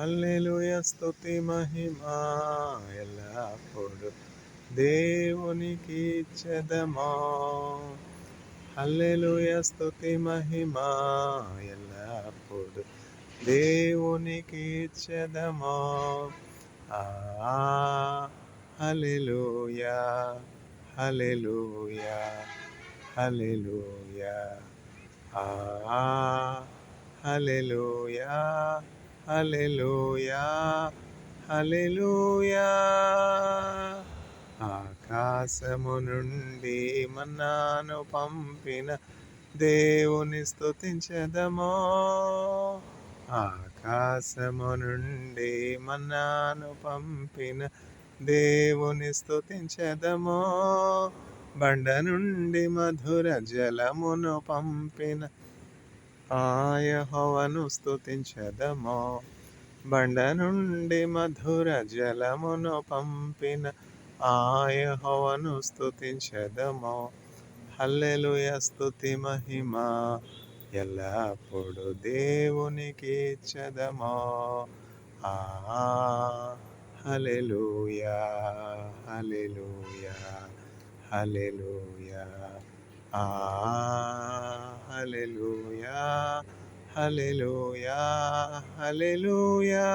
హల్లెలూయా స్తుతి మహిమా ఎల్లప్పుడు దేవునికి ఇచ్చెదమా. హల్లెలూయా స్తుతి మహిమా ఎల్లప్పుడు దేవునికి ఇచ్చెదమా. హల్లెలూయా హల్లెలూయా హల్లెలూయా హల్లెలూయా హల్లెలూయా హల్లెలూయా. ఆకాశము నుండి మన్నాను పంపిన దేవుని స్తుతించెదమో. ఆకాశము నుండి మన్నాను పంపిన దేవుని స్తుతించెదమో. బండ నుండి మధుర జలమును పంపిన యెహోవాను స్తుతించెదమో. బండ నుండి మధుర జలమును పంపిన యెహోవాను స్తుతించెదమో. హల్లెలూయా స్తుతి మహిమా ఎల్లప్పుడు దేవునికి ఇచ్చెదమో. హల్లెలూయా హల్లెలూయా హల్లెలూయా హల్లెలూయా హల్లెలూయా హల్లెలూయా.